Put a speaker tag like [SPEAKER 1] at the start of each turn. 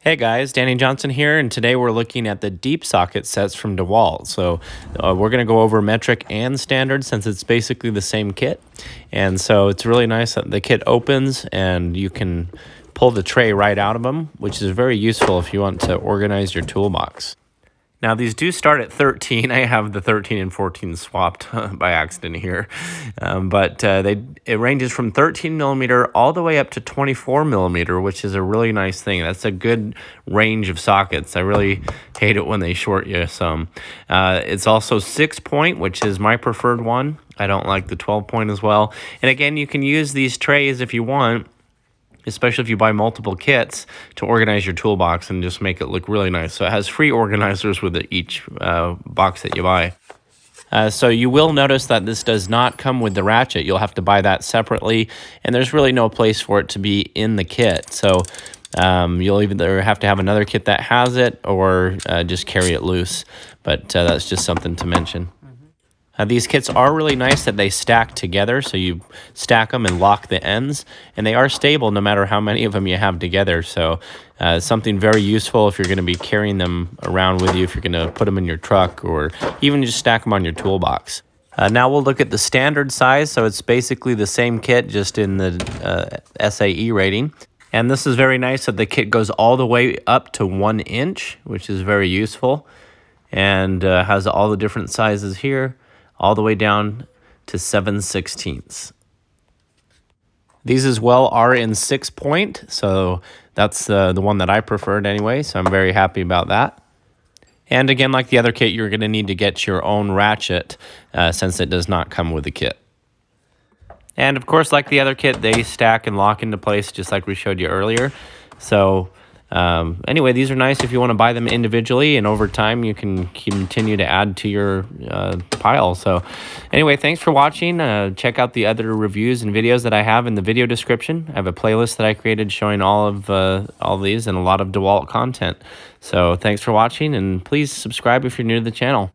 [SPEAKER 1] Hey guys, Danny Johnson here, and today we're looking at the deep socket sets from DeWalt. So we're going to go over metric and standard since it's basically the same kit. And so it's really nice that the kit opens and you can pull the tray right out of them, which is very useful if you want to organize your toolbox. Now, these do start at 13. I have the 13 and 14 swapped by accident here. It ranges from 13 millimeter all the way up to 24 millimeter, which is a really nice thing. That's a good range of sockets. I really hate it when they short you some. It's also 6-point, which is my preferred one. I don't like the 12-point as well. And again, you can use these trays if you want, especially if you buy multiple kits, to organize your toolbox and just make it look really nice. So it has free organizers with each box that you buy. So you will notice that this does not come with the ratchet. You'll have to buy that separately, and there's really no place for it to be in the kit. So you'll either have to have another kit that has it or just carry it loose. But that's just something to mention. These kits are really nice that they stack together, so you stack them and lock the ends, and they are stable no matter how many of them you have together. So something very useful if you're going to be carrying them around with you, if you're going to put them in your truck, or even just stack them on your toolbox. Now we'll look at the standard size. So it's basically the same kit, just in the SAE rating. And this is very nice that the kit goes all the way up to 1 inch, which is very useful, and has all the different sizes here, all the way down to 7/16. These as well are in 6-point, so that's the one that I preferred anyway, so I'm very happy about that. And again, like the other kit, you're going to need to get your own ratchet since it does not come with the kit. And of course, like the other kit, they stack and lock into place just like we showed you earlier. So anyway, these are nice if you want to buy them individually, and over time you can continue to add to your pile. So anyway, thanks for watching. Check out the other reviews and videos that I have in the video description. I have a playlist that I created showing all of these and a lot of DeWalt content. So thanks for watching, and please subscribe if you're new to the channel.